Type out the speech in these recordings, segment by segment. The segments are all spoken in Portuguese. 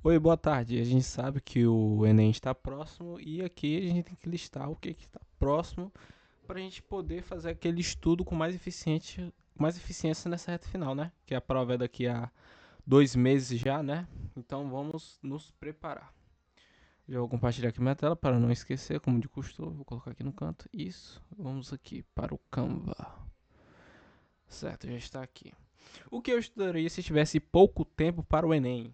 Oi, boa tarde. A gente sabe que o Enem está próximo e aqui a gente tem que listar o que está próximo para a gente poder fazer aquele estudo com mais eficiência nessa reta final, né? Que a prova é daqui a 2 meses já, né? Então vamos nos preparar. Já vou compartilhar aqui minha tela para não esquecer, como de costume. Vou colocar aqui no canto. Isso. Vamos aqui para o Canva. Certo, já está aqui. O que eu estudaria se tivesse pouco tempo para o Enem?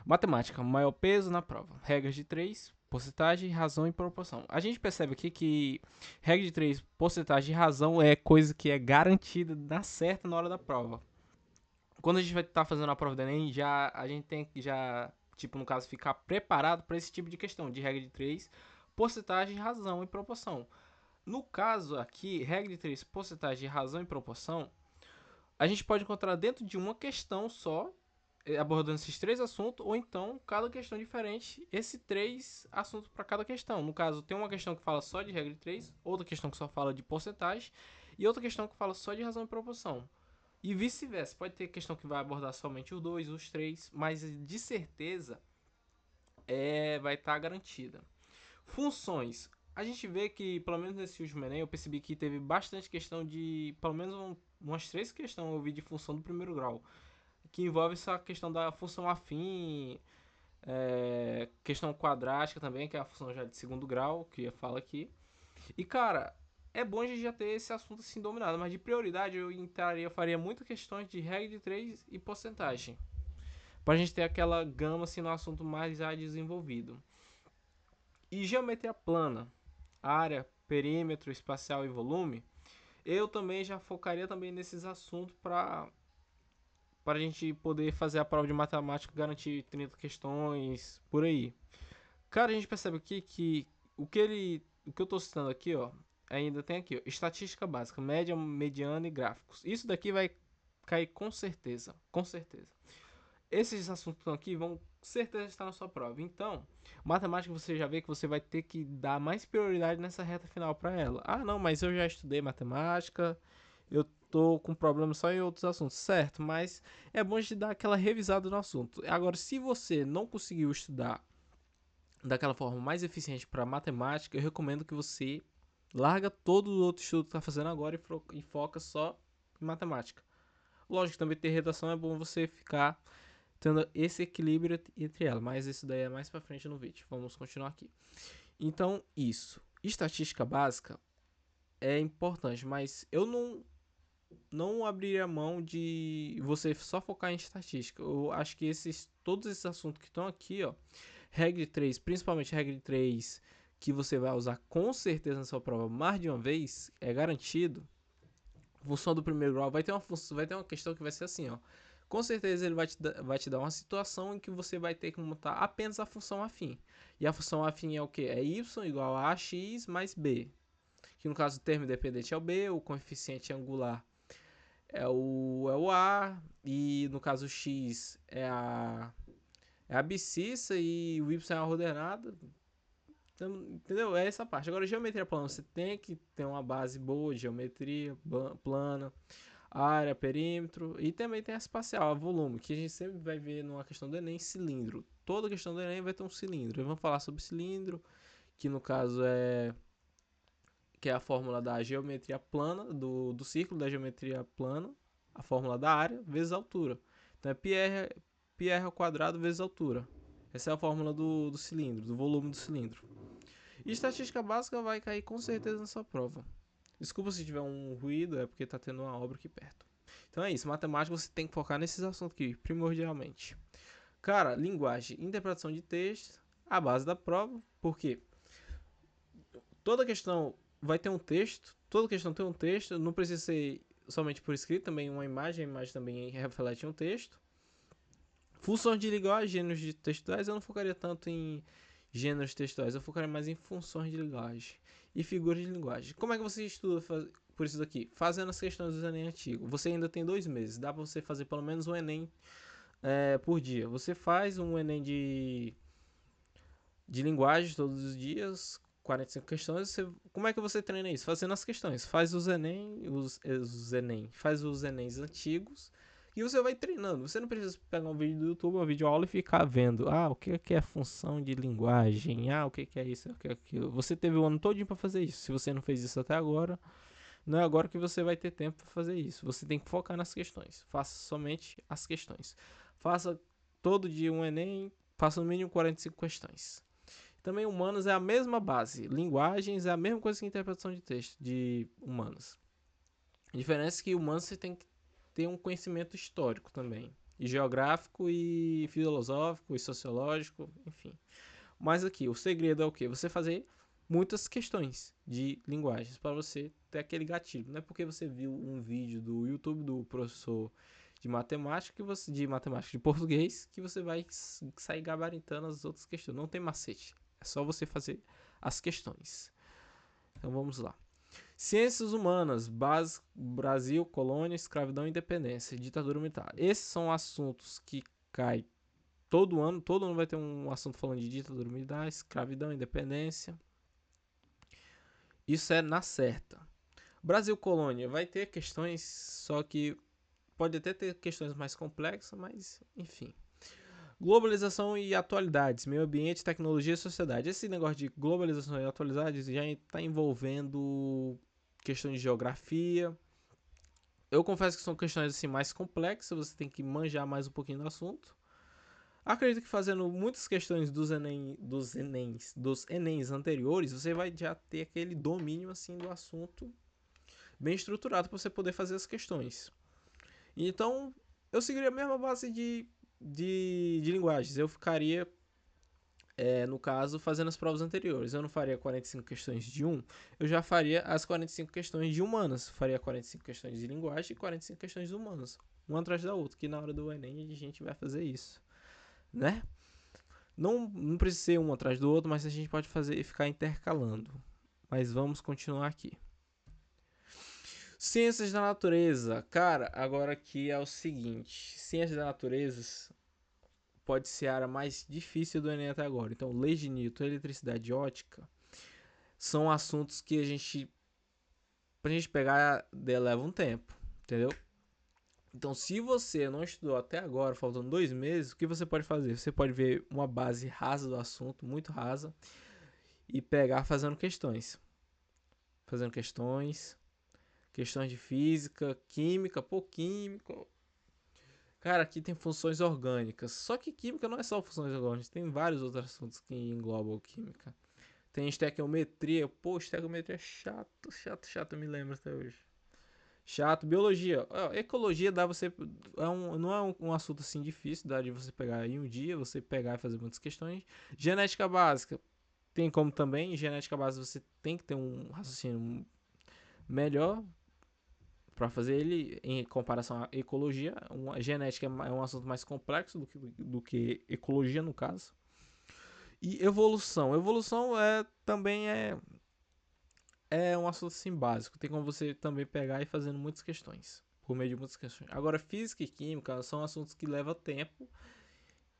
Matemática, maior peso na prova. Regras de 3, porcentagem, razão e proporção. A gente percebe aqui que regra de 3, porcentagem e razão é coisa que é garantida na certa na hora da prova. Quando a gente vai estar fazendo a prova do Enem, a gente tem que tipo, no caso, ficar preparado para esse tipo de questão de regra de 3, porcentagem, razão e proporção. No caso aqui, regra de 3, porcentagem, razão e proporção, a gente pode encontrar dentro de uma questão só, abordando esses três assuntos, ou então cada questão diferente, esses três assuntos para cada questão. No caso, tem uma questão que fala só de regra de três, outra questão que só fala de porcentagem, e outra questão que fala só de razão e proporção. E vice-versa, pode ter questão que vai abordar somente os dois, os três, mas de certeza vai estar garantida. Funções. A gente vê que, pelo menos nesse último Enem, eu percebi que teve bastante questão de. Pelo menos umas três questões eu vi de função do primeiro grau. Que envolve essa questão da função afim, questão quadrática também, que é a função já de segundo grau, que eu falo aqui. E cara, é bom a gente já ter esse assunto assim dominado, mas de prioridade eu faria muitas questões de regra de 3 e porcentagem. Pra gente ter aquela gama assim no assunto mais já desenvolvido. E geometria plana, área, perímetro, espacial e volume, eu também já focaria também nesses assuntos para a gente poder fazer a prova de matemática, garantir 30 questões por aí. Cara, a gente percebe aqui que o que eu estou citando aqui, ó, ainda tem aqui, ó, estatística básica, média, mediana e gráficos. Isso daqui vai cair com certeza, com certeza. Esses assuntos aqui vão com certeza estar na sua prova. Então, matemática você já vê que você vai ter que dar mais prioridade nessa reta final para ela. Ah, não, mas eu já estudei matemática, eu tô com problema só em outros assuntos, certo? Mas é bom de dar aquela revisada no assunto. Agora, se você não conseguiu estudar daquela forma mais eficiente para matemática, eu recomendo que você larga todo o outro estudo que está fazendo agora e foca só em matemática. Lógico que também ter redação é bom você ficar tendo esse equilíbrio entre elas, mas isso daí é mais para frente no vídeo. Vamos continuar aqui. Então, isso. Estatística básica é importante, mas eu não abriria mão de você só focar em estatística. Eu acho que todos esses assuntos que estão aqui, ó, regra de 3, principalmente regra de 3, que você vai usar com certeza na sua prova mais de uma vez, é garantido. Função do primeiro grau vai ter uma questão que vai ser assim, ó. Com certeza ele vai te dar uma situação em que você vai ter que montar apenas a função afim. E a função afim é o que? É y igual a x mais b. Que no caso o termo independente é o b, o coeficiente angular é o A, e no caso o X é a abscissa e o Y é a ordenada. Então, entendeu? É essa parte. Agora, geometria plana, você tem que ter uma base boa de geometria plana, área, perímetro, e também tem a espacial, a volume, que a gente sempre vai ver numa questão do Enem, cilindro. Toda questão do Enem vai ter um cilindro. Vamos falar sobre cilindro, que no caso é a fórmula da geometria plana, do círculo da geometria plana, a fórmula da área vezes a altura. Então é πr ao quadrado vezes a altura. Essa é a fórmula do cilindro, do volume do cilindro. E estatística básica vai cair com certeza nessa prova. Desculpa se tiver um ruído, é porque está tendo uma obra aqui perto. Então é isso, matemática você tem que focar nesses assuntos aqui, primordialmente. Cara, linguagem, interpretação de texto, a base da prova, porque toda questão vai ter um texto, toda questão tem um texto, não precisa ser somente por escrito, também uma imagem, a imagem também reflete um texto. Funções de linguagem, gêneros de textuais, eu não focaria tanto em gêneros textuais, eu focaria mais em funções de linguagem e figuras de linguagem. Como é que você estuda por isso daqui? Fazendo as questões do Enem antigo. Você ainda tem 2 meses, dá para você fazer pelo menos um Enem por dia. Você faz um Enem de linguagem todos os dias, 45 questões. Como é que você treina isso? Fazendo as questões. Faz os Enem, faz os Enems antigos, E você vai treinando. Você não precisa pegar um vídeo do YouTube, uma videoaula e ficar vendo. Ah, o que é função de linguagem? Ah, o que é isso? O que é aquilo? Você teve o ano todinho para fazer isso. Se você não fez isso até agora, não é agora que você vai ter tempo para fazer isso. Você tem que focar nas questões. Faça somente as questões. Faça todo dia um Enem. Faça no mínimo 45 questões. Também humanos é a mesma base. Linguagens é a mesma coisa que interpretação de texto de humanos. A diferença é que humanos você tem que ter um conhecimento histórico também. E geográfico, e filosófico, e sociológico, enfim. Mas aqui, o segredo é o quê? Você fazer muitas questões de linguagens para você ter aquele gatilho. Não é porque você viu um vídeo do YouTube do professor de matemática, de português, que você vai sair gabaritando as outras questões. Não tem macete. É só você fazer as questões. Então vamos lá. Ciências humanas, base, Brasil, colônia, escravidão, independência, ditadura militar. Esses são assuntos que caem todo ano vai ter um assunto falando de ditadura militar, escravidão, independência. Isso é na certa. Brasil, colônia, vai ter questões, só que pode até ter questões mais complexas, mas enfim. Globalização e atualidades, meio ambiente, tecnologia e sociedade. Esse negócio de globalização e atualidades já está envolvendo questões de geografia. Eu confesso que são questões assim mais complexas, você tem que manjar mais um pouquinho do assunto. Acredito que fazendo muitas questões dos Enems anteriores, você vai já ter aquele domínio assim do assunto bem estruturado para você poder fazer as questões. Então, eu seguiria a mesma base de linguagens. Eu ficaria, no caso, fazendo as provas anteriores. Eu não faria 45 questões de um, eu já faria as 45 questões de humanas. Faria 45 questões de linguagem e 45 questões de humanas. Uma atrás da outra, que na hora do Enem a gente vai fazer isso, né? Não precisa ser um atrás do outro, mas a gente pode fazer e ficar intercalando. Mas vamos continuar aqui. Ciências da natureza. Cara, agora aqui é o seguinte. Ciências da natureza pode ser a área mais difícil do Enem até agora. Então, leis de Newton, eletricidade ótica, são assuntos que pra gente pegar, leva um tempo, entendeu? Então, se você não estudou até agora, faltando 2 meses, o que você pode fazer? Você pode ver uma base rasa do assunto, muito rasa, e pegar fazendo questões. Fazendo questões de física, química, química. Cara, aqui tem funções orgânicas. Só que química não é só funções orgânicas, tem vários outros assuntos que englobam química. Tem estequiometria. Pô, estequiometria é chato, eu me lembro até hoje. Chato. Biologia. Ecologia dá você. Não é um assunto assim difícil, dá de você pegar em um dia, você pegar e fazer muitas questões. Genética básica. Tem como também. Em genética básica você tem que ter um raciocínio melhor para fazer ele em comparação à ecologia. A genética é um assunto mais complexo do que ecologia, no caso. E evolução. Evolução também é um assunto assim básico. Tem como você também pegar e fazendo muitas questões. Por meio de muitas questões. Agora, física e química são assuntos que levam tempo.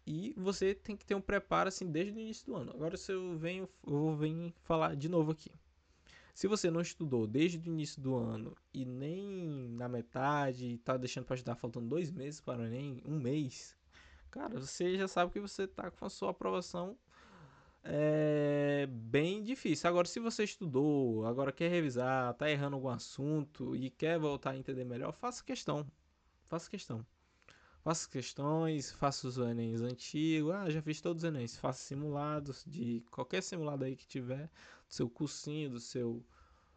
E você tem que ter um preparo assim desde o início do ano. Agora, se eu vou falar de novo aqui. Se você não estudou desde o início do ano e nem na metade, e tá deixando para estudar faltando 2 meses para o Enem, um mês, cara, você já sabe que você tá com a sua aprovação bem difícil. Agora, se você estudou, agora quer revisar, tá errando algum assunto e quer voltar a entender melhor, faça questão. Faça questão. Faça questões, faça os Enems antigos. Já fiz todos os Enems. Faça simulados de qualquer simulado aí que tiver, do seu cursinho, do seu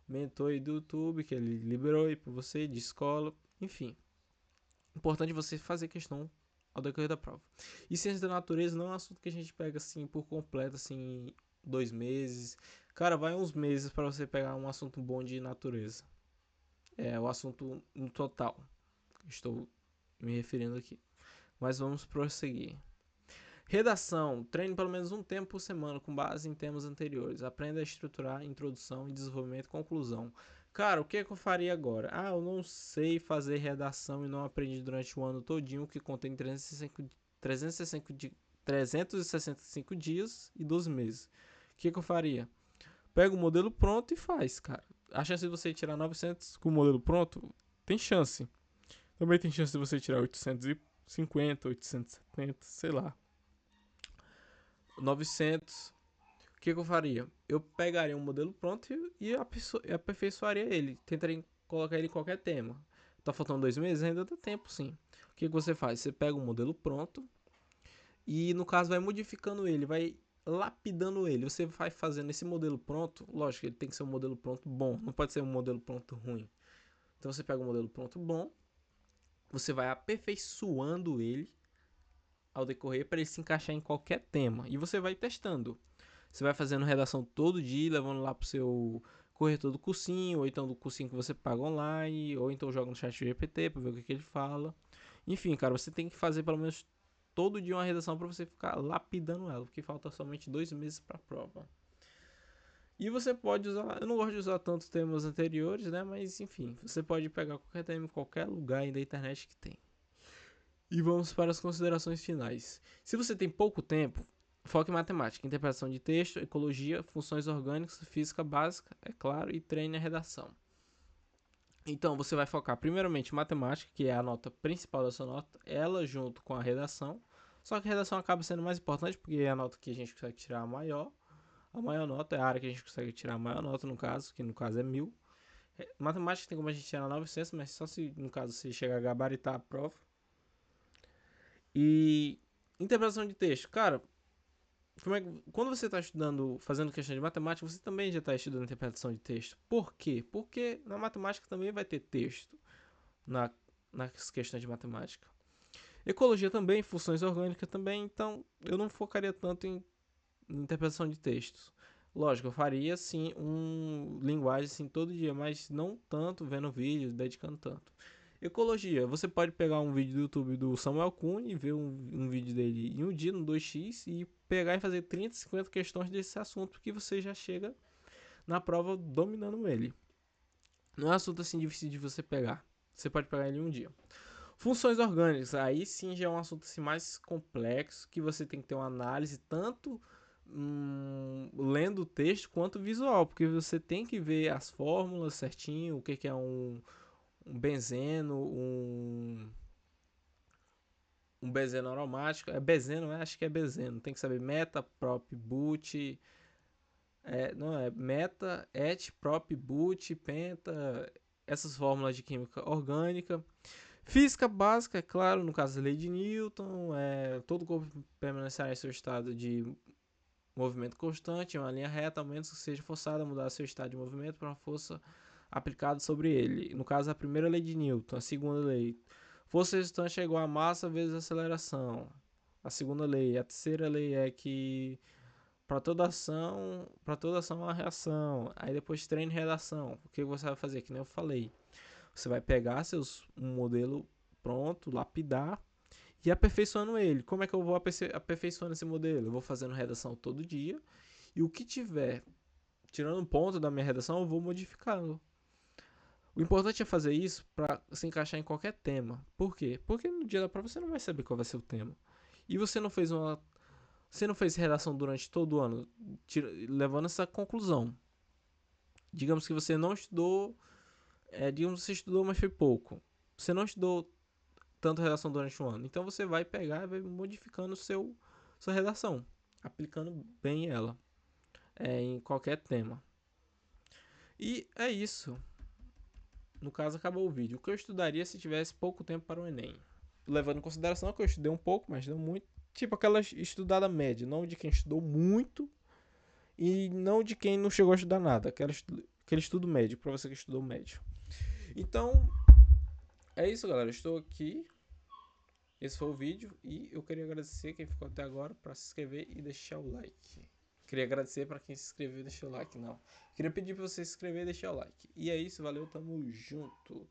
mentor aí do YouTube, que ele liberou aí pra você, de escola, enfim. Importante você fazer questão ao decorrer da prova. E ciência da natureza não é um assunto que a gente pega assim por completo, assim, 2 meses. Cara, vai uns meses para você pegar um assunto bom de natureza. É o assunto no total. Estou me referindo aqui. Mas vamos prosseguir. Redação. Treine pelo menos um tempo por semana com base em temas anteriores. Aprenda a estruturar introdução, desenvolvimento e conclusão. Cara, o que eu faria agora? Eu não sei fazer redação e não aprendi durante o ano todinho, que contém 365 dias e 12 meses. O que eu faria? Pega o modelo pronto e faz, cara. A chance de você tirar 900 com o modelo pronto, tem chance. Também tem chance de você tirar 850, 870, sei lá, 900. O que eu faria? Eu pegaria um modelo pronto e aperfeiçoaria ele. Tentaria colocar ele em qualquer tema. Tá faltando 2 meses? Ainda dá tempo, sim. O que você faz? Você pega um modelo pronto e, no caso, vai modificando ele, vai lapidando ele. Você vai fazendo esse modelo pronto. Lógico, ele tem que ser um modelo pronto bom. Não pode ser um modelo pronto ruim. Então você pega um modelo pronto bom, você vai aperfeiçoando ele ao decorrer para ele se encaixar em qualquer tema. E você vai testando. Você vai fazendo redação todo dia, levando lá pro seu corretor do cursinho, ou então do cursinho que você paga online, ou então joga no chat GPT para ver o que ele fala. Enfim, cara, você tem que fazer pelo menos todo dia uma redação para você ficar lapidando ela, porque falta somente 2 meses para a prova. E você pode usar, eu não gosto de usar tantos temas anteriores, né? Mas enfim, você pode pegar qualquer tema em qualquer lugar aí da internet que tem. E vamos para as considerações finais. Se você tem pouco tempo, foque em matemática, interpretação de texto, ecologia, funções orgânicas, física básica, é claro, e treine a redação. Então, você vai focar primeiramente em matemática, que é a nota principal da sua nota, ela junto com a redação. Só que a redação acaba sendo mais importante, porque é a nota que a gente consegue tirar a maior. A maior nota é a área que a gente consegue tirar a maior nota, no caso, que no caso é 1000. Matemática tem como a gente tirar 900, mas só se, no caso, você chegar a gabaritar a prova. E interpretação de texto, cara, quando você está estudando, fazendo questão de matemática, você também já está estudando interpretação de texto. Por quê? Porque na matemática também vai ter texto na, nas questões de matemática. Ecologia também, funções orgânicas também, então eu não focaria tanto em interpretação de textos. Lógico, eu faria sim linguagem assim todo dia, mas não tanto vendo vídeos, dedicando tanto. Ecologia, você pode pegar um vídeo do YouTube do Samuel Kuhn e ver um vídeo dele em um dia, no 2x, e pegar e fazer 30, 50 questões desse assunto que você já chega na prova dominando ele. Não é um assunto assim difícil de você pegar. Você pode pegar ele em um dia. Funções orgânicas, aí sim já é um assunto assim, mais complexo, que você tem que ter uma análise tanto lendo o texto quanto visual, porque você tem que ver as fórmulas certinho, o que é um benzeno, um benzeno aromático. É benzeno, né? Acho que é benzeno. Tem que saber meta, prop, but. Não, é meta, et, prop, but, penta. Essas fórmulas de química orgânica. Física básica, é claro, no caso da lei de Newton. Todo corpo permanecerá em seu estado de movimento constante, em uma linha reta, ao menos que seja forçado a mudar seu estado de movimento para uma força aplicada sobre ele. No caso, a primeira lei de Newton. A segunda lei, força resultante é igual a massa vezes aceleração. A segunda lei. A terceira lei é que para toda ação há uma reação. Aí depois treine redação. O que você vai fazer? Que nem eu falei. Você vai pegar um modelo pronto, lapidar e aperfeiçoando ele. Como é que eu vou aperfeiçoando esse modelo? Eu vou fazendo redação todo dia e o que tiver tirando um ponto da minha redação, eu vou modificando. O importante é fazer isso para se encaixar em qualquer tema. Por quê? Porque no dia da prova você não vai saber qual vai ser o tema. E você não fez redação durante todo o ano, levando essa conclusão. Digamos que você não estudou, digamos que você estudou, mas foi pouco. Você não estudou tanto redação durante um ano. Então você vai pegar e vai modificando sua redação, aplicando bem ela em qualquer tema. E é isso. No caso, acabou o vídeo. O que eu estudaria se tivesse pouco tempo para o Enem? Levando em consideração que eu estudei um pouco, mas não muito. Tipo aquela estudada média, não de quem estudou muito e não de quem não chegou a estudar nada. Aquele estudo médio, para você que estudou médio. Então, é isso, galera. Eu estou aqui. Esse foi o vídeo e eu queria agradecer quem ficou até agora para se inscrever e deixar o like. Queria agradecer para quem se inscreveu e deixou o like, não. Queria pedir para você se inscrever e deixar o like. E é isso, valeu, tamo junto.